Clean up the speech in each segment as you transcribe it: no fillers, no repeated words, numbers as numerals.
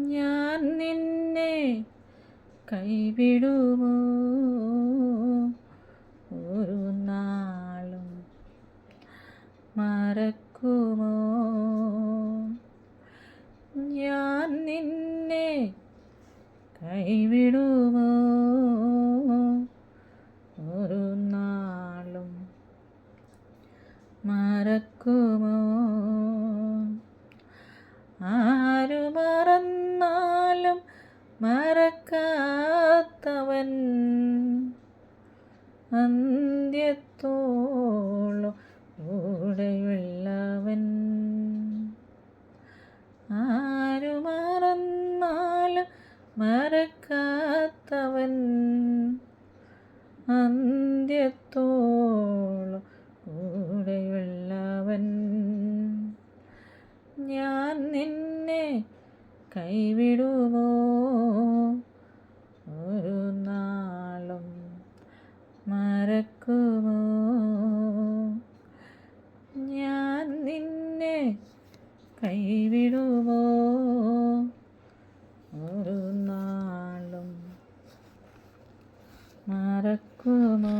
ഞാൻ നിന്നെ കൈവിടുമോ ഒരു നാളും മറക്കുമോ? ഞാൻ നിന്നെ കൈവിടുമോ ഒരു നാളും മറക്കുമോ? ആരു മറന്നാലും മറക്കാത്തവൻ അന്ത്യത്തോളം കൂടെയുള്ളവൻ. ആരു മറന്നാലും മറക്കാത്തവൻ അന്ത്യത്തോളം കൂടെയുള്ളവൻ. ഞാൻ നിന്നെ കൈവിടുമോ ഒരു നാളും മറക്കുമോ? ഞാൻ നിന്നെ കൈവിടുമോ ഒരു നാളും മറക്കുമോ?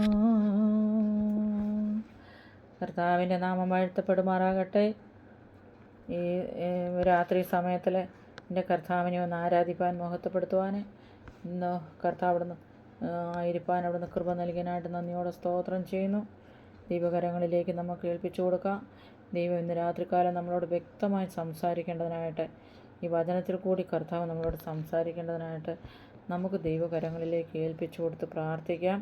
കർത്താവിൻ്റെ നാമം വാഴ്ത്തപ്പെടുമാറാകട്ടെ. ഈ രാത്രി സമയത്തിൽ എൻ്റെ കർത്താവിനെ ഒന്ന് ആരാധിപ്പാൻ മഹത്വപ്പെടുത്തുവാൻ ഇന്ന് കർത്താവ് അവിടുന്ന് ആയിരിക്കാൻ അവിടുന്ന് കൃപ നൽകാനായിട്ട് നന്ദിയോടെ സ്തോത്രം ചെയ്യുന്നു. ദൈവകരങ്ങളിലേക്ക് നമുക്ക് ഏൽപ്പിച്ചു കൊടുക്കാം. ദൈവം ഇന്ന് രാത്രികാലം നമ്മളോട് വ്യക്തമായി സംസാരിക്കേണ്ടതിനായിട്ട്, ഈ വചനത്തിൽ കൂടി കർത്താവ് നമ്മളോട് സംസാരിക്കേണ്ടതിനായിട്ട് നമുക്ക് ദൈവകരങ്ങളിലേക്ക് ഏൽപ്പിച്ചു കൊടുത്ത് പ്രാർത്ഥിക്കാം.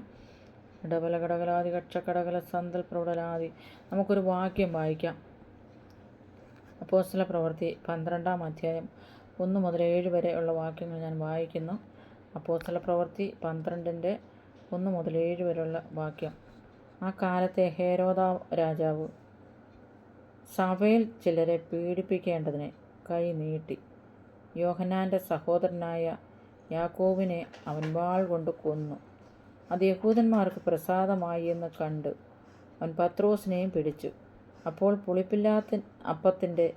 ഇടവലകടകലാതി കക്ഷക്കടകല സന്തൽ പ്രൗഢലാതി. നമുക്കൊരു വാക്യം വായിക്കാം. അപ്പോസ്തല പ്രവൃത്തി 12-ാം അധ്യായം 1 മുതൽ 7 വരെ ഉള്ള വാക്യങ്ങൾ ഞാൻ വായിക്കുന്നു. അപ്പോസ്തല പ്രവൃത്തി 12-ന്റെ 1 മുതൽ 7 വരെയുള്ള വാക്യം. ആ കാലത്തെ ഹേരോദാവ് രാജാവ് സഭയിൽ ചിലരെ പീഡിപ്പിക്കേണ്ടതിന് കൈ നീട്ടി. യോഹന്നാൻ്റെ സഹോദരനായ യാക്കോബിനെ അവൻ വാൾ കൊണ്ട് കൊന്നു. അത് യഹൂദന്മാർക്ക് പ്രസാദമായി എന്ന് കണ്ട് അവൻ പത്രോസിനെയും പിടിച്ചു. അപ്പോൾ പുളിപ്പില്ലാത്ത അപ്പത്തിൻ്റെ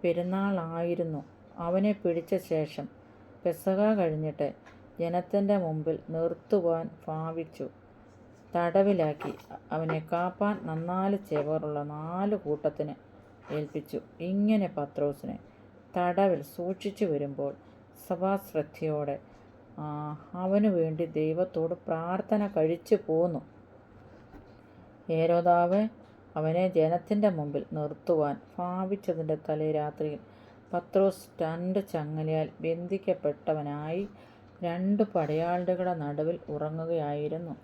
പെരുന്നാളായിരുന്നു. അവനെ പിടിച്ച ശേഷം പെസഹ കഴിഞ്ഞിട്ട് ജനത്തിൻ്റെ മുമ്പിൽ നിർത്തുവാൻ ഭാവിച്ചു. തടവിലാക്കി അവനെ കാപ്പാൻ 4 ചേവറുള്ള 4 കൂട്ടത്തിന് ഏൽപ്പിച്ചു. ഇങ്ങനെ പത്രോസിനെ തടവിൽ സൂക്ഷിച്ചു വരുമ്പോൾ സഭാശ്രദ്ധയോടെ അവനു വേണ്ടി ദൈവത്തോട് പ്രാർത്ഥന കഴിച്ചു പോന്നു. ഹേരോദാവ് അവനെ ജനത്തിൻ്റെ മുമ്പിൽ നിർത്തുവാൻ ഭാവിച്ചതിൻ്റെ തലേ രാത്രിയിൽ പത്രോസ് 2 ചങ്ങലയാൽ ബന്ധിക്കപ്പെട്ടവനായി 2 പടയാളികളുടെ നടുവിൽ ഉറങ്ങുകയായിരുന്നു.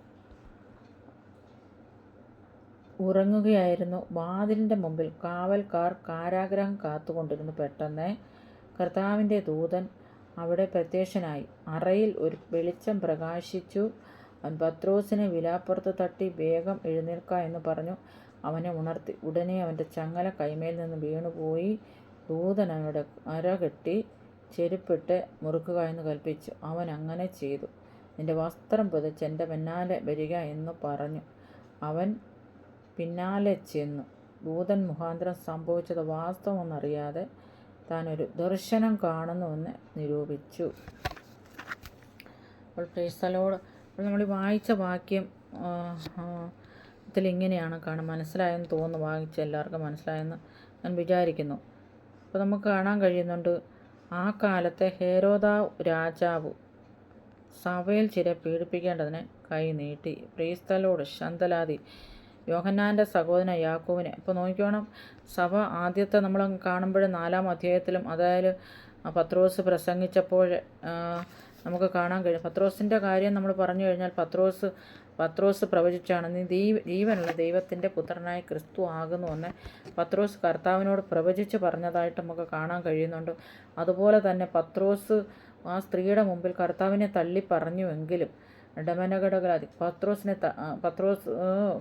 വാതിലിൻ്റെ മുമ്പിൽ കാവൽക്കാർ കാരാഗ്രഹം കാത്തുകൊണ്ടിരുന്നു. പെട്ടെന്ന് കർത്താവിൻ്റെ ദൂതൻ അവിടെ പ്രത്യക്ഷനായി. അറയിൽ ഒരു വെളിച്ചം പ്രകാശിച്ചു. അവൻ പത്രോസിനെ വിലാപ്പുറത്ത് തട്ടി വേഗം എഴുന്നേൽക്ക എന്ന് പറഞ്ഞു അവനെ ഉണർത്തി. ഉടനെ അവൻ്റെ ചങ്ങല കൈമേൽ നിന്ന് വീണുപോയി. ദൂതൻ അവനുടെ അരകെട്ടി ചെരുപ്പിട്ട് മുറുക്കുക എന്ന് കൽപ്പിച്ചു. അവൻ അങ്ങനെ ചെയ്തു. നിന്റെ വസ്ത്രം പുതച്ച് എൻ്റെ പിന്നാലെ വരിക എന്ന് പറഞ്ഞു. അവൻ പിന്നാലെ ചെന്നു. ദൂതൻ മുഖാന്തരം സംഭവിച്ചത് വാസ്തവമെന്നറിയാതെ താൻ ഒരു ദർശനം കാണുന്നുവെന്ന് നിരൂപിച്ചു. അപ്പോൾ പ്രൈസ്തലോട് നമ്മൾ വായിച്ച വാക്യം ഇതിലിങ്ങനെയാണ് മനസ്സിലായെന്ന് തോന്നുന്നു. വായിച്ച എല്ലാവർക്കും മനസ്സിലായെന്ന് ഞാൻ വിചാരിക്കുന്നു. അപ്പോൾ നമുക്ക് കാണാൻ കഴിയുന്നുണ്ട്, ആ കാലത്തെ ഹേരോദാവ് രാജാവ് സഭയിൽ ചില പീഡിപ്പിക്കേണ്ടതിന് കൈ നീട്ടി. പ്രൈസ്തലോട് ശന്തലാതി യോഹന്നാൻ്റെ സഹോദരൻ യാക്കോബിനെ. അപ്പോൾ നോക്കിക്കോണം, സഭ ആദ്യത്തെ നമ്മൾ കാണുമ്പോൾ 4-ാം അധ്യായത്തിലും അതായത് പത്രോസ് പ്രസംഗിച്ചപ്പോൾ നമുക്ക് കാണാൻ കഴിയും. പത്രോസിൻ്റെ കാര്യം നമ്മൾ പറഞ്ഞു കഴിഞ്ഞാൽ പത്രോസ് പ്രവചിച്ചാണ്, നീ ജീവനുള്ള ദൈവത്തിൻ്റെ പുത്രനായ ക്രിസ്തു ആകുന്നുവെന്ന് പത്രോസ് കർത്താവിനോട് പ്രവചിച്ച് പറഞ്ഞതായിട്ട് നമുക്ക് കാണാൻ കഴിയുന്നുണ്ട്. അതുപോലെ തന്നെ പത്രോസ് ആ സ്ത്രീയുടെ മുമ്പിൽ കർത്താവിനെ തള്ളി പറഞ്ഞുവെങ്കിലും ഡമനഘടകലാതി പത്രോസ്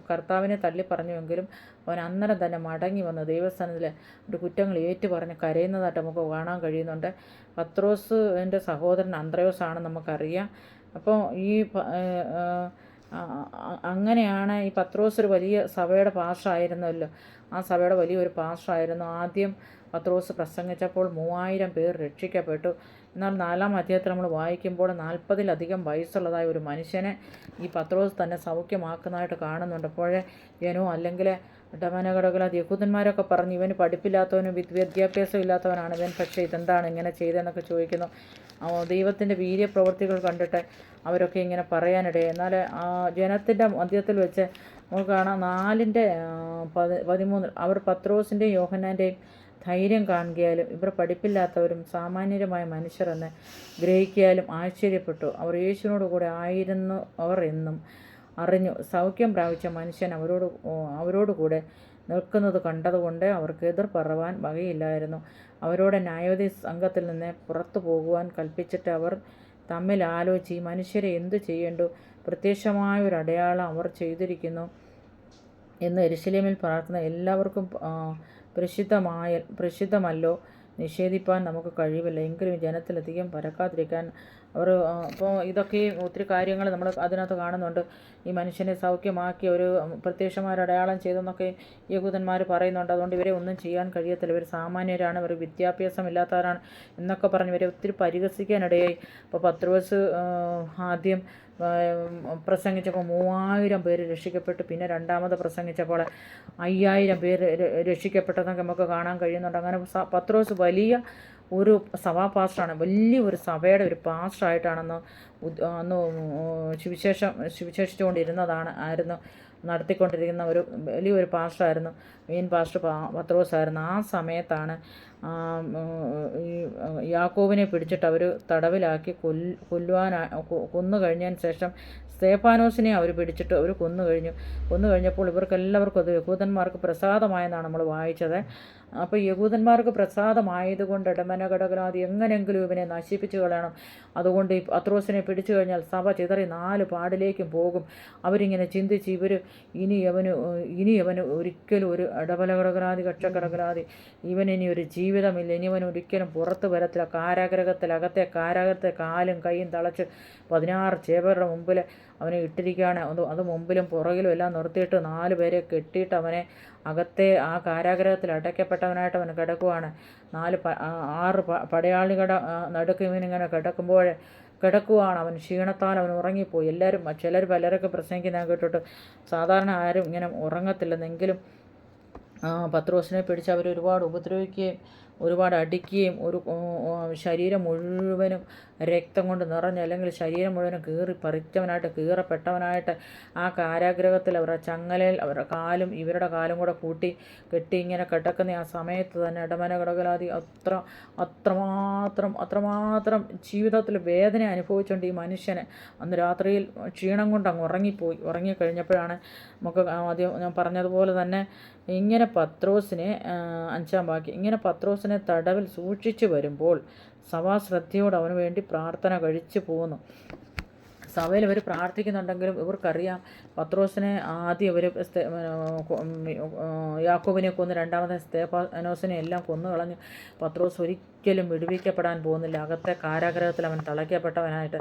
കർത്താവിനെ തള്ളി പറഞ്ഞുവെങ്കിലും അവൻ അന്നേരം തന്നെ മടങ്ങി വന്ന് ദൈവസ്ഥാനത്തിൽ ഒരു കുറ്റങ്ങൾ ഏറ്റുപറഞ്ഞ് കരയുന്നതായിട്ട് നമുക്ക് കാണാൻ കഴിയുന്നുണ്ട്. പത്രോസിൻ്റെ സഹോദരൻ അന്ത്രയോസാണ് നമുക്കറിയാം. അപ്പോൾ ഈ അങ്ങനെയാണ് ഈ പത്രോസ് ഒരു വലിയ സഭയുടെ പാസ്റ്ററായിരുന്നല്ലോ. ആ സഭയുടെ വലിയൊരു പാസ്റ്ററായിരുന്നു. ആദ്യം പത്രോസ് പ്രസംഗിച്ചപ്പോൾ 3000 പേർ രക്ഷിക്കപ്പെട്ടു. എന്നാൽ 4-ാം അധ്യായത്തിൽ നമ്മൾ വായിക്കുമ്പോൾ 40-ലധികം വയസ്സുള്ളതായ ഒരു മനുഷ്യനെ ഈ പത്രോസ് തന്നെ സൗഖ്യമാക്കുന്നതായിട്ട് കാണുന്നുണ്ട്. അപ്പോഴേ ജനവും അല്ലെങ്കിൽ ഡമനകടകളാൽ യഹൂദന്മാരൊക്കെ പറഞ്ഞ് ഇവന് പഠിപ്പില്ലാത്തവനും വിദ്യാഭ്യാസം ഇല്ലാത്തവനാണ് ഇവൻ, പക്ഷേ ഇതെന്താണ് ഇങ്ങനെ ചെയ്തതെന്നൊക്കെ ചോദിക്കുന്നു. ദൈവത്തിൻ്റെ വീര്യപ്രവൃത്തികൾ കണ്ടിട്ട് അവരൊക്കെ ഇങ്ങനെ പറയാനിടയായി. എന്നാൽ ജനത്തിൻ്റെ മധ്യത്തിൽ വെച്ച് നമുക്ക് കാണാം 4:13 അവർ പത്രോസിൻ്റെയും യോഹന്നാൻ്റെയും ധൈര്യം കാണുകയാലും ഇവർ പഠിപ്പില്ലാത്തവരും സാമാന്യരുമായ മനുഷ്യരെന്ന് ഗ്രഹിക്കാലും ആശ്ചര്യപ്പെട്ടു. അവർ യേശുവിനോട് കൂടെ ആയിരുന്നു അവർ എന്നും അറിഞ്ഞു. സൗഖ്യം പ്രാപിച്ച മനുഷ്യൻ അവരോടുകൂടെ നിൽക്കുന്നത് കണ്ടതുകൊണ്ട് അവർക്ക് എതിർ പറവാൻ വകയില്ലായിരുന്നു. അവരോട് ന്യായാധിപതി സംഘത്തിൽ നിന്ന് പുറത്തു പോകുവാൻ കൽപ്പിച്ചിട്ട് അവർ തമ്മിൽ ആലോചിച്ച് ഈ മനുഷ്യരെ എന്തു ചെയ്യേണ്ടു? പ്രത്യക്ഷമായ ഒരു അടയാളം അവർ ചെയ്തിരിക്കുന്നു എന്ന് യെരൂശലേമിൽ പാർക്കുന്ന എല്ലാവർക്കും പ്രസിദ്ധമല്ലോ, നിഷേധിപ്പാൻ നമുക്ക് കഴിവില്ല. എങ്കിലും ജനത്തിലധികം പരക്കാതിരിക്കാൻ അവർ ഇപ്പോൾ ഇതൊക്കെ ഒത്തിരി കാര്യങ്ങൾ നമ്മൾ അതിനകത്ത് കാണുന്നുണ്ട്. ഈ മനുഷ്യനെ സൗഖ്യമാക്കി ഒരു പ്രത്യക്ഷമായ അടയാളം ചെയ്തെന്നൊക്കെ യഹൂദന്മാർ പറയുന്നുണ്ട്. അതുകൊണ്ട് ഇവരെ ഒന്നും ചെയ്യാൻ കഴിയത്തില്ല, ഇവർ സാമാന്യരാണ്, ഇവർ വിദ്യാഭ്യാസമില്ലാത്തവരാണ് എന്നൊക്കെ പറഞ്ഞ് ഇവരെ ഒത്തിരി പരിഹസിക്കാനിടയായി. അപ്പോൾ പത്രോസ് ആദ്യം പ്രസംഗിച്ചപ്പോൾ 3000 പേര് രക്ഷിക്കപ്പെട്ടു. പിന്നെ രണ്ടാമത് പ്രസംഗിച്ചപ്പോൾ 5000 പേര് രക്ഷിക്കപ്പെട്ടതെന്നൊക്കെ നമുക്ക് കാണാൻ കഴിയുന്നുണ്ട്. അങ്ങനെ പത്രോസ് വലിയ ഒരു സഭാ പാസ്റ്ററാണ്, വലിയ ഒരു സഭയുടെ ഒരു പാസ്റ്ററായിട്ടാണെന്ന് അന്ന് സുവിശേഷിച്ചുകൊണ്ടിരുന്നതായിരുന്നു, നടത്തിക്കൊണ്ടിരിക്കുന്ന ഒരു വലിയൊരു പാസ്റ്ററായിരുന്നു. Main pastor പത്രോസായിരുന്നു. ആ സമയത്താണ് ഈ യാക്കോബിനെ പിടിച്ചിട്ട് അവർ തടവിലാക്കി കൊന്നു കഴിഞ്ഞതിന് ശേഷം സ്തേഫാനോസിനെ അവർ പിടിച്ചിട്ട് അവർ കൊന്നു കഴിഞ്ഞപ്പോൾ ഇവർക്കെല്ലാവർക്കും അത് യഹൂദന്മാർക്ക് പ്രസാദമായെന്നാണ് നമ്മൾ വായിച്ചത്. അപ്പോൾ യഹൂദന്മാർക്ക് പ്രസാദമായതുകൊണ്ട് ഇടമനഘടകനാദി എങ്ങനെയെങ്കിലും ഇവനെ നശിപ്പിച്ചു കളയണം. അതുകൊണ്ട് ഈ പത്രോസിനെ പിടിച്ചു കഴിഞ്ഞാൽ സഭ ചിതറി 4 പാടിലേക്കും പോകും. അവരിങ്ങനെ ചിന്തിച്ച് ഇനി അവന് ഒരിക്കലും ഒരു ഇടമനഘടകനാദി കക്ഷകടകനാദി ഇവനിനി ഒരു ജീവിതമില്ല, ഇനി അവൻ ഒരിക്കലും പുറത്ത് വരത്തില്ല. അകത്തെ കാരാഗ്രഹത്തെ കാലും കൈയും തളച്ച് 16 ചേവരുടെ മുമ്പിൽ അവനെ ഇട്ടിരിക്കുകയാണ്. അത് മുമ്പിലും പുറകിലും എല്ലാം നിർത്തിയിട്ട് 4 പേരെ കെട്ടിയിട്ട് അവനെ അകത്തെ ആ കാരാഗ്രഹത്തിൽ അടയ്ക്കപ്പെട്ടവനായിട്ട് അവൻ കിടക്കുവാണ്. 6 പടയാളികളുടെ നടുക്ക് ഇവനിങ്ങനെ കിടക്കുവാണ്. അവൻ ക്ഷീണത്താൽ അവൻ ഉറങ്ങിപ്പോയി. പലരൊക്കെ പ്രസംഗിക്കുന്ന കേട്ടിട്ട് സാധാരണ ആരും ഇങ്ങനെ ഉറങ്ങത്തില്ലെന്നെങ്കിലും പത്രോസിനെ പിടിച്ച് അവർ ഒരുപാട് ഉപദ്രവിക്കുകയും ഒരുപാട് അടിക്കുകയും ശരീരം മുഴുവനും രക്തം കൊണ്ട് നിറഞ്ഞ് അല്ലെങ്കിൽ ശരീരം മുഴുവനും കീറപ്പെട്ടവനായിട്ട് ആ കാരാഗ്രഹത്തിൽ അവരുടെ ചങ്ങലയിൽ അവരുടെ കാലും ഇവരുടെ കാലും കൂടെ കെട്ടി ഇങ്ങനെ കിടക്കുന്ന ആ സമയത്ത് തന്നെ ഇടമനഘടകലാദി അത്രമാത്രം ജീവിതത്തിൽ വേദന അനുഭവിച്ചുകൊണ്ട് ഈ മനുഷ്യന് അന്ന് രാത്രിയിൽ ക്ഷീണം കൊണ്ട് അങ്ങ് ഉറങ്ങിക്കഴിഞ്ഞപ്പോഴാണ് നമുക്ക് ആദ്യം ഞാൻ പറഞ്ഞതുപോലെ തന്നെ ഇങ്ങനെ പത്രോസിനെ 5-ാം വാക്യം, ഇങ്ങനെ പത്രോസിനെ തടവിൽ സൂക്ഷിച്ചു വരുമ്പോൾ സഭാശ്രദ്ധയോട് അവന് വേണ്ടി പ്രാർത്ഥന കഴിച്ചു പോകുന്നു. സഭയിൽ ഇവർ പ്രാർത്ഥിക്കുന്നുണ്ടെങ്കിലും ഇവർക്കറിയാം പത്രോസിനെ ആദ്യം ഇവർ യാക്കോബിനെ കൊന്ന് രണ്ടാമത്തെ സ്തേഫാനോസിനെ എല്ലാം കൊന്നുകളഞ്ഞു. പത്രോസ് ഒരിക്കലും വിടുവിക്കപ്പെടാൻ പോകുന്നില്ല. അകത്തെ കാരാഗ്രഹത്തിൽ അവൻ തളയ്ക്കപ്പെട്ടവനായിട്ട്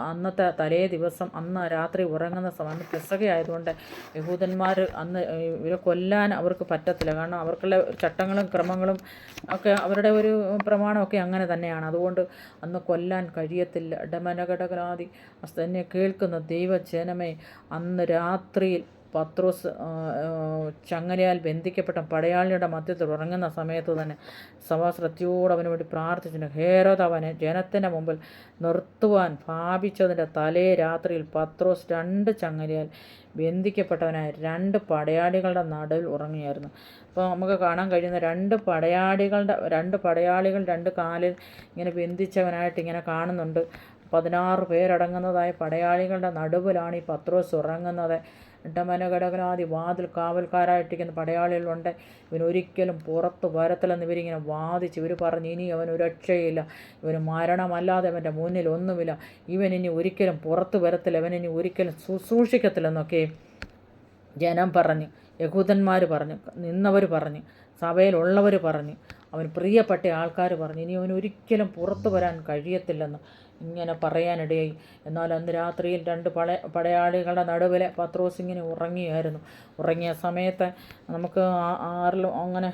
അന്നത്തെ തലേ ദിവസം അന്ന് രാത്രി ഉറങ്ങുന്ന സമയം പെസഹയായതുകൊണ്ട് യഹൂദന്മാർ അന്ന് ഇവരെ കൊല്ലാൻ അവർക്ക് പറ്റത്തില്ല. കാരണം അവർക്കുള്ള ചട്ടങ്ങളും ക്രമങ്ങളും ഒക്കെ അവരുടെ ഒരു പ്രമാണമൊക്കെ അങ്ങനെ തന്നെയാണ്. അതുകൊണ്ട് അന്ന് കൊല്ലാൻ കഴിയത്തില്ല. ഇടമനഘടകനാദി തന്നെ കേൾക്കുന്ന ദൈവജനമേ, അന്ന് രാത്രിയിൽ പത്രോസ് ചങ്ങലയാൽ ബന്ധിക്കപ്പെട്ട പടയാളിയുടെ മധ്യത്തിൽ ഉറങ്ങുന്ന സമയത്ത് തന്നെ സഭാശ്രദ്ധയോട് അവന് വേണ്ടി പ്രാർത്ഥിച്ചിട്ടുണ്ട്. ഹേരോദ് അവനെ ജനത്തിൻ്റെ മുമ്പിൽ നിർത്തുവാൻ ഭാവിച്ചതിൻ്റെ തലേ രാത്രിയിൽ പത്രോസ് 2 ചങ്ങലയാൽ ബന്ധിക്കപ്പെട്ടവനായ 2 പടയാളികളുടെ നടുവിൽ ഉറങ്ങിയായിരുന്നു. അപ്പോൾ നമുക്ക് കാണാൻ കഴിയുന്ന 2 പടയാളികൾ 2 കാലിൽ ഇങ്ങനെ ബന്ധിച്ചവനായിട്ട് ഇങ്ങനെ കാണുന്നുണ്ട്. 16 പേരടങ്ങുന്നതായ പടയാളികളുടെ നടുവിലാണ് ഈ പത്രോസ് ഉറങ്ങുന്നത്. ഇടമനഘടകനാദി വാതിൽ കാവൽക്കാരായിട്ടിരിക്കുന്ന പടയാളികളുണ്ട്. ഇവനൊരിക്കലും പുറത്ത് വരത്തില്ലെന്ന് ഇവരിങ്ങനെ വാദിച്ച് ഇവർ പറഞ്ഞ് ഇനി അവന് രക്ഷയില്ല, ഇവന് മരണമല്ലാതെ അവൻ്റെ മുന്നിൽ ഒന്നുമില്ല, ഇവനിനി ഒരിക്കലും പുറത്ത് വരത്തില്ല, ഇവനിനി ഒരിക്കലും ശുശ്രൂഷിക്കത്തില്ലെന്നൊക്കെ ജനം പറഞ്ഞു, യഹൂദന്മാർ പറഞ്ഞു, നിന്നവർ പറഞ്ഞു, സഭയിലുള്ളവർ പറഞ്ഞു, അവൻ പ്രിയപ്പെട്ട ആൾക്കാർ പറഞ്ഞു ഇനി അവൻ ഒരിക്കലും പുറത്തു വരാൻ കഴിയത്തില്ലെന്ന് ഇങ്ങനെ പറയാനിടയായി. എന്നാൽ അന്ന് രാത്രിയിൽ 2 പടയാളികളുടെ നടുവിൽ പത്രോസ് ഇങ്ങനെ ഉറങ്ങിയ സമയത്ത് നമുക്ക് 6 അങ്ങനെ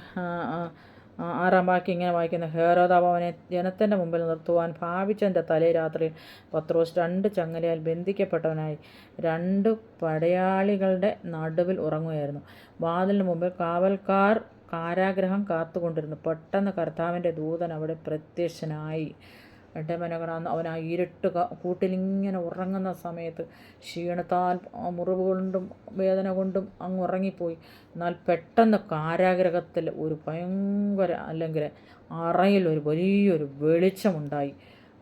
6-ാം വാക്യം ഇങ്ങനെ വായിക്കുന്ന, ഹേരോദാവ് അവനെ ജനത്തിൻ്റെ മുമ്പിൽ നിർത്തുവാൻ ഭാവിച്ചതിൻ്റെ തലേ രാത്രിയിൽ പത്രോസ് 2 ചങ്ങലയാൽ ബന്ധിക്കപ്പെട്ടവനായി 2 പടയാളികളുടെ നടുവിൽ ഉറങ്ങുകയായിരുന്നു. വാതിലിന് മുമ്പിൽ കാവൽക്കാർ കാരാഗ്രഹം കാത്തുകൊണ്ടിരുന്നു. പെട്ടെന്ന് കർത്താവിൻ്റെ ദൂതൻ അവിടെ പ്രത്യക്ഷനായി. അവൻ ആ ഇരുട്ട് കൂട്ടിലിങ്ങനെ ഉറങ്ങുന്ന സമയത്ത് ക്ഷീണത്താൽ മുറിവ് കൊണ്ടും വേദന കൊണ്ടും അങ്ങ് ഉറങ്ങിപ്പോയി. എന്നാൽ പെട്ടെന്ന് കാരാഗ്രഹത്തിൽ ഒരു ഭയങ്കര, അല്ലെങ്കിൽ അറയിൽ ഒരു വലിയൊരു വെളിച്ചമുണ്ടായി.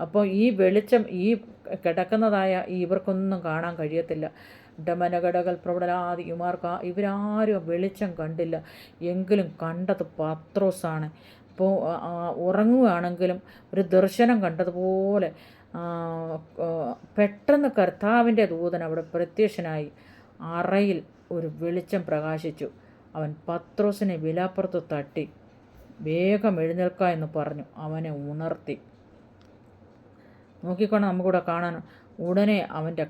അപ്പോൾ ഈ വെളിച്ചം ഈ കിടക്കുന്നതായ ഇവർക്കൊന്നും കാണാൻ കഴിയത്തില്ല. ഡമനഘടകൾ പ്രബലാദി ഇവരാരും വെളിച്ചം കണ്ടില്ല. എങ്കിലും കണ്ടത് പത്രോസാണ്. അപ്പോൾ ഉറങ്ങുകയാണെങ്കിലും ഒരു ദർശനം കണ്ടതുപോലെ പെട്ടെന്ന് കർത്താവിൻ്റെ ദൂതൻ അവിടെ പ്രത്യക്ഷനായി. അറയിൽ ഒരു വെളിച്ചം പ്രകാശിച്ചു. അവൻ പത്രോസിനെ വിലാപ്പുറത്ത് തട്ടി വേഗം എഴുന്നേൽക്ക എന്ന് പറഞ്ഞു അവനെ ഉണർത്തി. നോക്കിക്കൊണ്ട് നമുക്കിവിടെ കാണാൻ, ഉടനെ അവൻ്റെ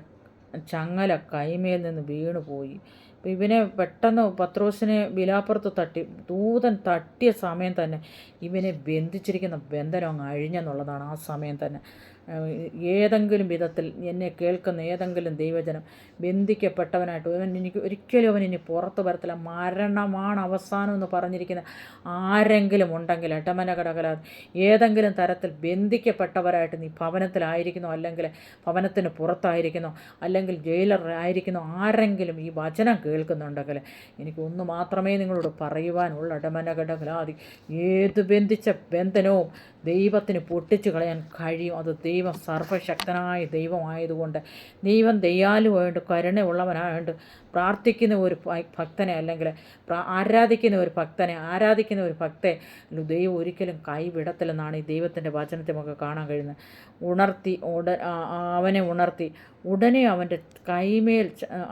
ചങ്ങല കൈമേൽ നിന്ന് വീണുപോയി. അപ്പോൾ ഇവനെ പെട്ടെന്ന് പത്രോസിനെ വിലാപ്പുറത്ത് തട്ടി. ദൂതൻ തട്ടിയ സമയം തന്നെ ഇവനെ ബന്ധിച്ചിരിക്കുന്ന ബന്ധനം അങ്ങ് അഴിഞ്ഞെന്നുള്ളതാണ്. ആ സമയം തന്നെ ഏതെങ്കിലും വിധത്തിൽ എന്നെ കേൾക്കുന്ന ഏതെങ്കിലും ദൈവജനം ബന്ധിക്കപ്പെട്ടവനായിട്ട് അവൻ ഇനി പുറത്ത് വരത്തില്ല, മരണമാണ് അവസാനം എന്ന് പറഞ്ഞിരിക്കുന്ന ആരെങ്കിലും ഉണ്ടെങ്കിൽ ഇടമനകടകല ഏതെങ്കിലും തരത്തിൽ ബന്ധിക്കപ്പെട്ടവരായിട്ട് നീ ഭവനത്തിലായിരിക്കുന്നോ, അല്ലെങ്കിൽ ഭവനത്തിന് പുറത്തായിരിക്കുന്നോ, അല്ലെങ്കിൽ ജയിലറായിരിക്കുന്നോ, ആരെങ്കിലും ഈ വചനം കേൾക്കുന്നുണ്ടെങ്കിൽ എനിക്ക് ഒന്ന് മാത്രമേ നിങ്ങളോട് പറയുവാനുള്ള. ഇടമനകടകലാതി ഏത് ബന്ധിച്ച ബന്ധനവും ദൈവത്തിന് പൊട്ടിച്ചു കളയാൻ കഴിയും. അത് ദൈവം സർവശക്തനായ ദൈവമായതുകൊണ്ട്, ദൈവം ദയാലുവായിട്ട് കരുണയുള്ളവനായതുകൊണ്ട് പ്രാർത്ഥിക്കുന്ന ഒരു ഭക്തനെ, അല്ലെങ്കിൽ ആരാധിക്കുന്ന ഒരു ഭക്തനെ ദൈവം ഒരിക്കലും കൈവിടത്തില്ലെന്നാണ് ഈ ദൈവത്തിൻ്റെ വചനത്തെ നമുക്ക് കാണാൻ കഴിയുന്നത്. അവനെ ഉണർത്തി. ഉടനെ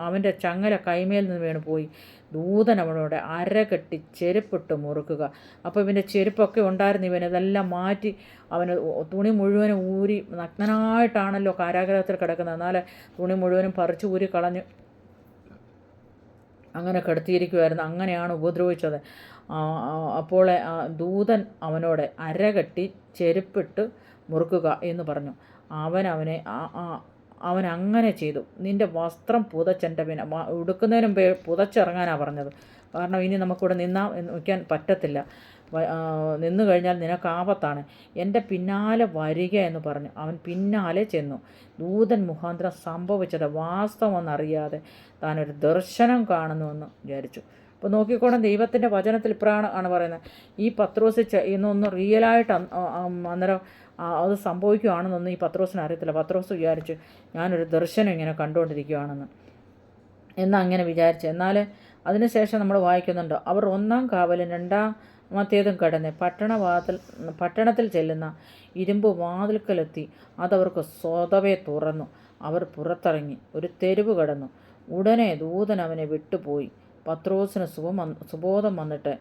അവൻ്റെ ചങ്ങല കൈമേൽ നിന്ന് വീണ് പോയി. ദൂതൻ അവനോട് അരകെട്ടി ചെരുപ്പിട്ട് മുറുക്കുക. അപ്പോൾ ഇവൻ്റെ ചെരുപ്പൊക്കെ ഉണ്ടായിരുന്നു. ഇവനതെല്ലാം മാറ്റി അവന് തുണി മുഴുവനും ഊരി, നഗ്നനായിട്ടാണല്ലോ കാരാഗ്രഹത്തിൽ കിടക്കുന്നത്, എന്നാൽ തുണി മുഴുവനും പറിച്ച് ഊരി കളഞ്ഞ് അങ്ങനെ കിടത്തിയിരിക്കുമായിരുന്നു. അങ്ങനെയാണ് ഉപദ്രവിച്ചത്. അപ്പോൾ ദൂതൻ അവനോട് അരകെട്ടി ചെരുപ്പിട്ട് മുറുക്കുക എന്ന് പറഞ്ഞു. അവൻ അങ്ങനെ ചെയ്തു. നിൻ്റെ വസ്ത്രം പുതച്ചെൻ്റെ പിന്നെ ഉടുക്കുന്നതിന് മുമ്പേ പുതച്ചിറങ്ങാനാണ് പറഞ്ഞത്. കാരണം ഇനി നമുക്കിവിടെ നിൽക്കാൻ പറ്റത്തില്ല, നിന്നു കഴിഞ്ഞാൽ നിനക്ക് ആപത്താണ്. എൻ്റെ പിന്നാലെ വരിക എന്ന് പറഞ്ഞു അവൻ പിന്നാലെ ചെന്നു. ദൂതൻ മുഖാന്തരം സംഭവിച്ചത് വാസ്തവമെന്നറിയാതെ താനൊരു ദർശനം കാണുന്നുവെന്ന് വിചാരിച്ചു. അപ്പോൾ നോക്കിക്കോണം, ദൈവത്തിൻ്റെ വചനത്തിൽ ഇപ്രകാരമാണ് പറയുന്നത്. ഈ പത്രോസ് ഇന്നൊന്ന് റിയലായിട്ട് അന്നേരം അത് സംഭവിക്കുകയാണെന്നൊന്നും ഈ പത്രോസിന് അറിയത്തില്ല. പത്രോസ് വിചാരിച്ചു ഞാനൊരു ദർശനം ഇങ്ങനെ കണ്ടുകൊണ്ടിരിക്കുകയാണെന്ന് എന്നങ്ങനെ വിചാരിച്ചു. എന്നാൽ അതിനുശേഷം നമ്മൾ വായിക്കുന്നുണ്ട്, അവർ 1-ാം കാവലും 2-ാമത്തേതും കടന്ന് പട്ടണത്തിൽ ചെല്ലുന്ന ഇരുമ്പ് വാതിൽക്കലെത്തി. അതവർക്ക് സ്വതവേ തുറന്നു. അവർ പുറത്തിറങ്ങി ഒരു തെരുവ് കടന്നു. ഉടനെ ദൂതൻ അവനെ വിട്ടുപോയി. പത്രോസിന് സുബോധം വന്നിട്ട്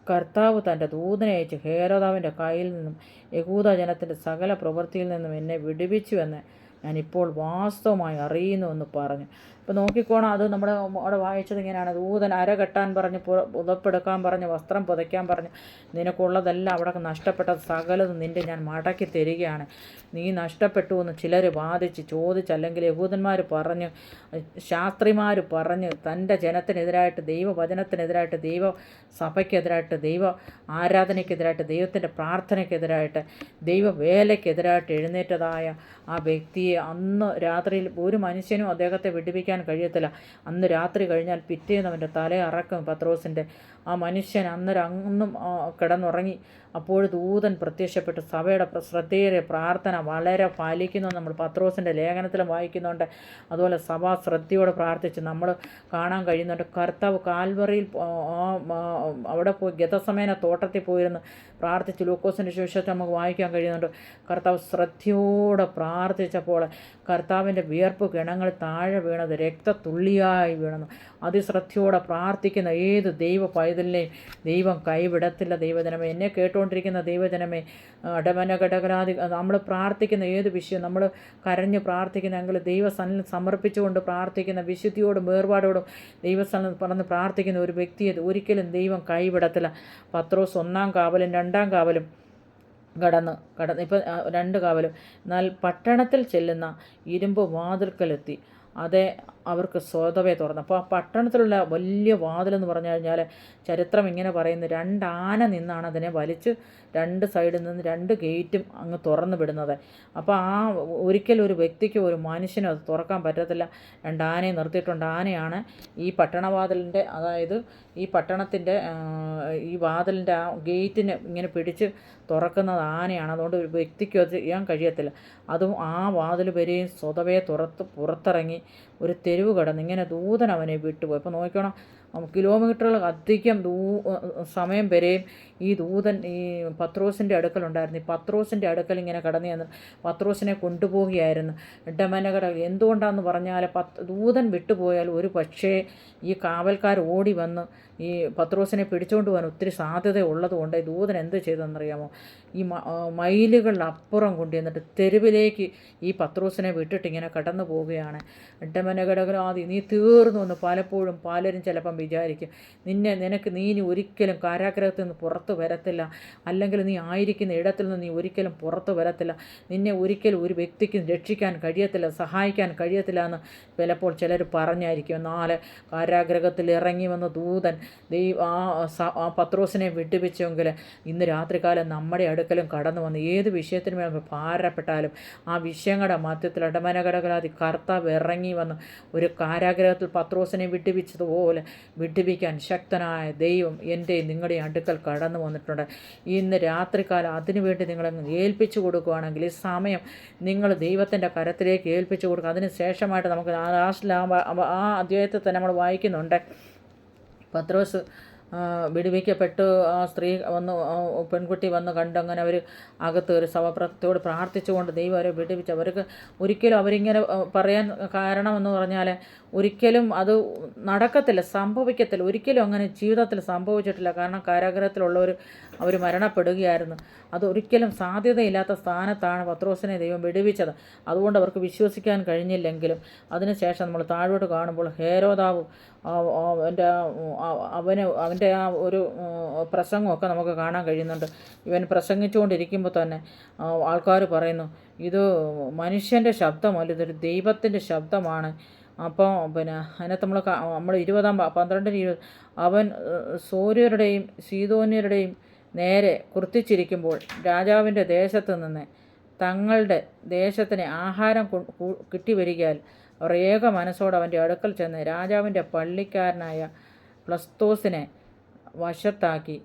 കർത്താവ് തൻ്റെ ദൂതനെ അയച്ച് ഹേരോദാവിൻ്റെ കയ്യിൽ നിന്നും യഹൂദ ജനത്തിൻ്റെ സകല പ്രവൃത്തിയിൽ നിന്നും എന്നെ വിടുവിച്ചുവെന്ന് ഞാനിപ്പോൾ വാസ്തവമായി അറിയുന്നുവെന്ന് പറഞ്ഞു. ഇപ്പോൾ നോക്കിക്കോണം, അത് അവിടെ വായിച്ചത് ഇങ്ങനെയാണ്. ദൂതൻ അരകെട്ടാൻ പറഞ്ഞ്, പുതപ്പെടുക്കാൻ പറഞ്ഞ്, വസ്ത്രം പുതയ്ക്കാൻ പറഞ്ഞ്, നിനക്കുള്ളതെല്ലാം അവിടെ നഷ്ടപ്പെട്ടത് സകലതും നിൻ്റെ ഞാൻ മടക്കി തരികയാണ്. നീ നഷ്ടപ്പെട്ടു എന്ന് ചിലർ ചോദിച്ചല്ലെങ്കിൽ യഹൂദന്മാർ പറഞ്ഞ്, ശാസ്ത്രിമാർ പറഞ്ഞ്, തൻ്റെ ജനത്തിനെതിരായിട്ട്, ദൈവവചനത്തിനെതിരായിട്ട്, ദൈവസഭയ്ക്കെതിരായിട്ട്, ദൈവ ആരാധനയ്ക്കെതിരായിട്ട്, ദൈവത്തിൻ്റെ പ്രാർത്ഥനയ്ക്കെതിരായിട്ട്, ദൈവവേലയ്ക്കെതിരായിട്ട് എഴുന്നേറ്റതായ ആ വ്യക്തിയെ അന്ന് രാത്രിയിൽ ഒരു മനുഷ്യനും അദ്ദേഹത്തെ വിടുവിക്കാൻ കഴിയത്തില്ല. അന്ന് രാത്രി കഴിഞ്ഞാൽ പിറ്റേന്ന് അവൻ്റെ തല അറക്കും പത്രോസിൻ്റെ. ആ മനുഷ്യൻ അന്നും കിടന്നുറങ്ങി. അപ്പോൾ ദൂതൻ പ്രത്യക്ഷപ്പെട്ട് സഭയുടെ ശ്രദ്ധേയ പ്രാർത്ഥന വളരെ പാലിക്കുന്നു നമ്മൾ പത്രോസിൻ്റെ ലേഖനത്തിലും വായിക്കുന്നുണ്ട്. അതുപോലെ സഭ ശ്രദ്ധയോടെ പ്രാർത്ഥിച്ച് നമ്മൾ കാണാൻ കഴിയുന്നുണ്ട്. കർത്താവ് കാൽവറിയിൽ അവിടെ പോയി ഗെത്സമേന തോട്ടത്തിൽ പോയിരുന്ന് പ്രാർത്ഥിച്ച് ലൂക്കോസിൻ്റെ സുവിശേഷം നമുക്ക് വായിക്കാൻ കഴിയുന്നുണ്ട്. കർത്താവ് ശ്രദ്ധയോടെ പ്രാർത്ഥിച്ചപ്പോൾ കർത്താവിൻ്റെ വിയർപ്പ് കിണങ്ങൾ താഴെ വീണത് രക്തത്തുള്ളിയായി വീണു. അതിശ്രദ്ധയോടെ പ്രാർത്ഥിക്കുന്ന ഏത് ദൈവ പൈതലിനെയും ദൈവം കൈവിടത്തില്ല. ദൈവജനമേ, എന്നെ കേട്ടുകൊണ്ട് കേട്ടുകൊണ്ടിരിക്കുന്ന ദൈവജനമേ, ഇടമനഘടകരാതി നമ്മൾ പ്രാർത്ഥിക്കുന്ന ഏത് വിഷയം നമ്മൾ കരഞ്ഞ് പ്രാർത്ഥിക്കുന്നെങ്കിൽ ദൈവസന്നിധിയിൽ സമർപ്പിച്ചുകൊണ്ട് പ്രാർത്ഥിക്കുന്ന, വിശുദ്ധിയോടും വേർപാടോടും ദൈവസന്നിധിയിൽ പറഞ്ഞ് പ്രാർത്ഥിക്കുന്ന ഒരു വ്യക്തിയെ ഒരിക്കലും ദൈവം കൈവിടത്തില്ല. പത്രോസ് 1-ാം കാവലും 2-ാം കാവലും കടന്ന് ഇപ്പം 2 കാവലും. എന്നാൽ പട്ടണത്തിൽ ചെല്ലുന്ന ഇരുമ്പ് വാതിൽക്കലെത്തി അതേ അവർക്ക് സ്വതവേ തുറന്നു. അപ്പോൾ ആ പട്ടണത്തിലുള്ള വലിയ വാതിലെന്ന് പറഞ്ഞു കഴിഞ്ഞാൽ ചരിത്രം ഇങ്ങനെ പറയുന്നു, 2 ആന നിന്നാണ് അതിനെ വലിച്ച് 2 സൈഡിൽ നിന്ന് 2 ഗേറ്റും അങ്ങ് തുറന്നു വിടുന്നത്. അപ്പോൾ ആ ഒരിക്കലും ഒരു വ്യക്തിക്കോ ഒരു മനുഷ്യനോ അത് തുറക്കാൻ പറ്റത്തില്ല. 2 ആനയെ നിർത്തിയിട്ടുണ്ട്. ആനയാണ് ഈ പട്ടണവാതിലിൻ്റെ, അതായത് ഈ പട്ടണത്തിൻ്റെ ഈ വാതിലിൻ്റെ ആ ഗേറ്റിന് ഇങ്ങനെ പിടിച്ച് തുറക്കുന്നത് ആനയാണ്. അതുകൊണ്ട് ഒരു വ്യക്തിക്കും അത് ചെയ്യാൻ കഴിയത്തില്ല. അതും ആ വാതിൽ വരെയും സ്വതവേ പുറത്തിറങ്ങി ഒരു തെരുവ് കടന്ന് ഇങ്ങനെ ദൂതൻ അവനെ വിട്ടുപോയി. അപ്പോൾ നോക്കണം, കിലോമീറ്ററുകൾ അധികം സമയം വരെയും ഈ ദൂതൻ ഈ പത്രോസിൻ്റെ അടുക്കലുണ്ടായിരുന്നു. ഈ പത്രോസിൻ്റെ അടുക്കൽ ഇങ്ങനെ കടന്നു ചെന്ന് പത്രോസിനെ കൊണ്ടുപോവുകയായിരുന്നു. ഇടമനകട എന്തുകൊണ്ടാണെന്ന് പറഞ്ഞാൽ ദൂതൻ വിട്ടുപോയാൽ ഒരു പക്ഷേ ഈ കാവൽക്കാർ ഓടി വന്ന് ഈ പത്രോസിനെ പിടിച്ചുകൊണ്ട് പോകാൻ ഒത്തിരി സാധ്യത ഉള്ളതുകൊണ്ട് ദൂതൻ എന്ത് ചെയ്തെന്നറിയാമോ, ഈ മൈലുകളിലപ്പുറം കൊണ്ടുവന്നിട്ട് തെരുവിലേക്ക് ഈ പത്രോസിനെ വിട്ടിട്ട് ഇങ്ങനെ കടന്നു പോവുകയാണ്. ഇടമനകടകരാതി നീ തീർന്നു എന്ന് പലപ്പോഴും പലരും ചിലപ്പം വിചാരിക്കും. നീ ഇനി ഒരിക്കലും കാരാഗ്രഹത്തിൽ നിന്ന് പുറത്ത് വരത്തില്ല, അല്ലെങ്കിൽ നീ ആയിരിക്കുന്ന ഇടത്തിൽ നിന്ന് നീ ഒരിക്കലും പുറത്ത് വരത്തില്ല, നിന്നെ ഒരിക്കലും ഒരു വ്യക്തിക്കും രക്ഷിക്കാൻ കഴിയത്തില്ല, സഹായിക്കാൻ കഴിയത്തില്ല എന്ന് ചിലപ്പോൾ ചിലർ പറഞ്ഞായിരിക്കും. എന്നാൽ കാരാഗ്രഹത്തിൽ ഇറങ്ങി വന്ന ദൂതൻ ആ പത്രോസിനെ വിട്ടുവെച്ചെങ്കിൽ ഇന്ന് രാത്രികാലം നമ്മുടെ അടുക്കലും കടന്നു വന്ന് ഏത് വിഷയത്തിന് മേൽ ഭാരപ്പെട്ടാലും ആ വിഷയങ്ങളുടെ മധ്യത്തിൽ ഇടമനകടകരാതി കർത്താവ് ഇറങ്ങി വന്ന് ഒരു കാരാഗ്രഹത്തിൽ പത്രോസിനെ വിട്ടുവെച്ചതുപോലെ വിട്ടുവിക്കാൻ ശക്തനായ ദൈവം എൻ്റെ നിങ്ങളുടെ അടുക്കൽ കടന്നു വന്നിട്ടുണ്ട്. ഇന്ന് രാത്രികാലം അതിനുവേണ്ടി നിങ്ങൾ ഏൽപ്പിച്ചു കൊടുക്കുകയാണെങ്കിൽ ഈ സമയം നിങ്ങൾ ദൈവത്തിൻ്റെ കരത്തിലേക്ക് ഏൽപ്പിച്ചു കൊടുക്കുക. അതിന് ശേഷമായിട്ട് നമുക്ക് ലാസ്റ്റിൽ ആ അധ്യായത്തിൽ തന്നെ നമ്മൾ വായിക്കുന്നുണ്ട്, പത്രോസ് വിടുവിക്കപ്പെട്ടു. ആ സ്ത്രീ പെൺകുട്ടി വന്ന് കണ്ടങ്ങനെ അവർ അകത്ത് ഒരു സവപ്രത്തോട് പ്രാർത്ഥിച്ചുകൊണ്ട് ദൈവം അവരെ വിടുവിച്ചു. അവർക്ക് ഒരിക്കലും അവരിങ്ങനെ പറയാൻ കാരണമെന്ന് പറഞ്ഞാൽ ഒരിക്കലും അത് നടക്കത്തില്ല, സംഭവിക്കത്തില്ല, ഒരിക്കലും അങ്ങനെ ജീവിതത്തിൽ സംഭവിച്ചിട്ടില്ല. കാരണം കാരാഗ്രഹത്തിലുള്ളവർ അവർ മരണപ്പെടുകയായിരുന്നു. അതൊരിക്കലും സാധ്യതയില്ലാത്ത സ്ഥാനത്താണ് പത്രോസിനെ ദൈവം വിടുവിച്ചത്. അതുകൊണ്ട് അവർക്ക് വിശ്വസിക്കാൻ കഴിഞ്ഞില്ലെങ്കിലും അതിനുശേഷം നമ്മൾ താഴോട്ട് കാണുമ്പോൾ ഹേരോദാവ് അവൻ്റെ ആ ഒരു പ്രസംഗമൊക്കെ നമുക്ക് കാണാൻ കഴിയുന്നുണ്ട്. ഇവൻ പ്രസംഗിച്ചുകൊണ്ടിരിക്കുമ്പോൾ തന്നെ ആൾക്കാർ പറയുന്നു, ഇത് മനുഷ്യൻ്റെ ശബ്ദമല്ല, ഇതൊരു ദൈവത്തിൻ്റെ ശബ്ദമാണ്. അപ്പോൾ അതിനകത്ത് നമ്മൾ 12-20 അവൻ സോര്യരുടെയും സീദോന്യരുടെയും നേരെ കുർത്തിച്ചിരിക്കുമ്പോൾ രാജാവിൻ്റെ ദേശത്ത് നിന്ന് തങ്ങളുടെ ദേശത്തിന് ആഹാരം കിട്ടിവരികയാൽ അവർ ഏക മനസ്സോടെ അവൻ്റെ അടുക്കൽ ചെന്ന് രാജാവിൻ്റെ പള്ളിക്കാരനായ പ്ലസ്തോസിനെ വശത്താക്കി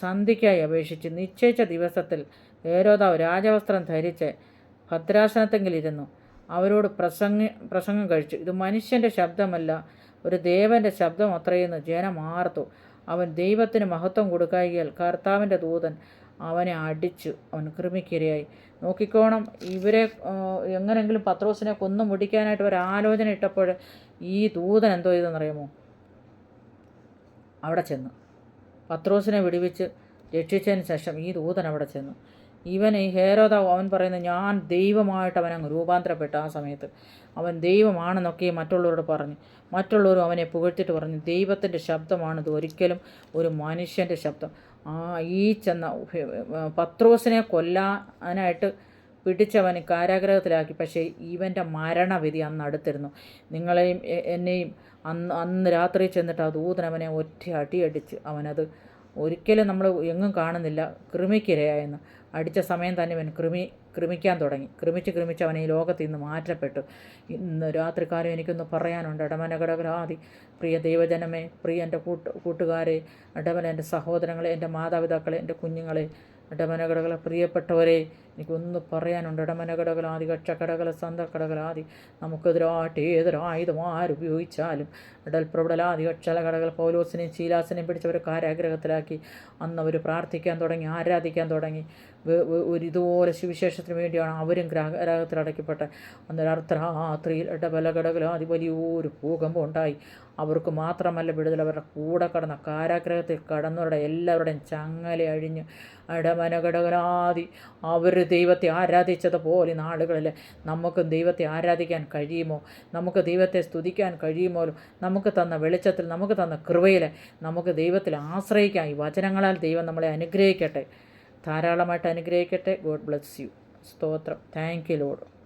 സന്ധിക്കായി അപേക്ഷിച്ച് നിശ്ചയിച്ച ദിവസത്തിൽ ഹേരോദാവ് രാജവസ്ത്രം ധരിച്ച് ഭദ്രാസനത്തെങ്കിലിരുന്നു അവരോട് പ്രസംഗം കഴിച്ചു. ഇത് മനുഷ്യൻ്റെ ശബ്ദമല്ല, ഒരു ദേവൻ്റെ ശബ്ദം അത്രയെന്ന് ജനം ആർത്തു. അവൻ ദൈവത്തിന് മഹത്വം കൊടുക്കായികയാൽ കർത്താവിൻ്റെ ദൂതൻ അവനെ അടിച്ചു, അവൻ കൃമിക്കിരയായി. നോക്കിക്കോണം, ഇവരെ എങ്ങനെങ്കിലും പത്രോസിനെ കൊന്നു മുടിക്കാനായിട്ട് ഒരു ആലോചന ഇട്ടപ്പോൾ ഈ ദൂതൻ എന്തോ ചെയ്തെന്നറിയാമോ, അവിടെ ചെന്നു പത്രോസിനെ വിടുവിച്ച് രക്ഷിച്ചതിന് ശേഷം ഈ ദൂതൻ അവിടെ ചെന്നു. ഈ ഹേരോദാവ് അവൻ പറയുന്നത് ഞാൻ ദൈവമായിട്ട് അവനങ്ങ് രൂപാന്തരപ്പെട്ടു. ആ സമയത്ത് അവൻ ദൈവമാണെന്നൊക്കെ മറ്റുള്ളവരോട് പറഞ്ഞു. മറ്റുള്ളവരും അവനെ പുകഴ്ത്തിട്ട് പറഞ്ഞു, ദൈവത്തിൻ്റെ ശബ്ദമാണിത്, ഒരിക്കലും ഒരു മനുഷ്യൻ്റെ ശബ്ദം. ഈ ചെന്ന പത്രോസിനെ കൊല്ലാനായിട്ട് പിടിച്ചവന് കാരാഗ്രഹത്തിലാക്കി. പക്ഷേ ഇവൻ്റെ മരണവിധി അന്ന് അടുത്തിരുന്നു. നിങ്ങളെയും എന്നെയും അന്ന് രാത്രി ചെന്നിട്ട് ആ ദൂതൻ അവനെ ഒറ്റ അടിയടിച്ച് അവനത് ഒരിക്കലും നമ്മൾ എങ്ങും കാണുന്നില്ല, കൃമിക്കിരയായെന്ന് അടിച്ച സമയം തന്നെ അവൻ കൃമിക്കാൻ തുടങ്ങി. ക്രമിച്ച് അവൻ ഈ ലോകത്തിൽ നിന്ന് മാറ്റപ്പെട്ടു. ഇന്ന് രാത്രികാലം എനിക്കൊന്ന് പറയാനുണ്ട്. ഇടമനകടകരാതി പ്രിയ ദൈവജനമേ, പ്രിയ എൻ്റെ കൂട്ടുകാരെ, ഇടമന എൻ്റെ സഹോദരങ്ങളെ, എൻ്റെ മാതാപിതാക്കളെ, എൻ്റെ കുഞ്ഞുങ്ങളെ, ഇടമനകടകളെ, പ്രിയപ്പെട്ടവരെ, എനിക്കൊന്ന് പറയാനുണ്ട്. ഇടമനകടകളാതി കക്ഷക്കടകൾ സന്തക്കടകളാതി നമുക്കെതിരായിട്ട് ഏതൊരായുധം ആരുപയോഗിച്ചാലും ഇടൽപ്രബടലാതി കക്ഷലകടകൾ പൗലോസിനെയും ശീലാസിനെയും പിടിച്ചവർ കാരാഗ്രഹത്തിലാക്കി. അന്ന് അവർ പ്രാർത്ഥിക്കാൻ തുടങ്ങി, ആരാധിക്കാൻ തുടങ്ങി. ഇതുപോലെ സുവിശേഷത്തിന് വേണ്ടിയാണ് അവരും ഗ്രഹത്തിൽ അടയ്ക്കപ്പെട്ടത്. അന്നേരം അർദ്ധരാത്രിയിൽ ഇടബലഘടകലാതി വലിയൊരു ഭൂകമ്പം ഉണ്ടായി. അവർക്ക് മാത്രമല്ല വിടുതൽ, അവരുടെ കൂടെ കടന്ന കാരാഗ്രഹത്തിൽ കടന്നവരുടെ എല്ലാവരുടെയും ചങ്ങല അഴിഞ്ഞ് ഇടമനഘടകലാതി അവർ ദൈവത്തെ ആരാധിച്ചതുപോലെ നാളുകളിൽ നമുക്കും ദൈവത്തെ ആരാധിക്കാൻ കഴിയുമോ? നമുക്ക് ദൈവത്തെ സ്തുതിക്കാൻ കഴിയുമോ? നമുക്ക് തന്ന വെളിച്ചത്തിൽ, നമുക്ക് തന്ന കൃപയിൽ നമുക്ക് ദൈവത്തിൽ ആശ്രയിക്കാം. ഈ വചനങ്ങളാൽ ദൈവം നമ്മളെ അനുഗ്രഹിക്കട്ടെ, ധാരാളമായിട്ട് അനുഗ്രഹിക്കട്ടെ. God bless you. സ്തോത്രം. Thank you Lord.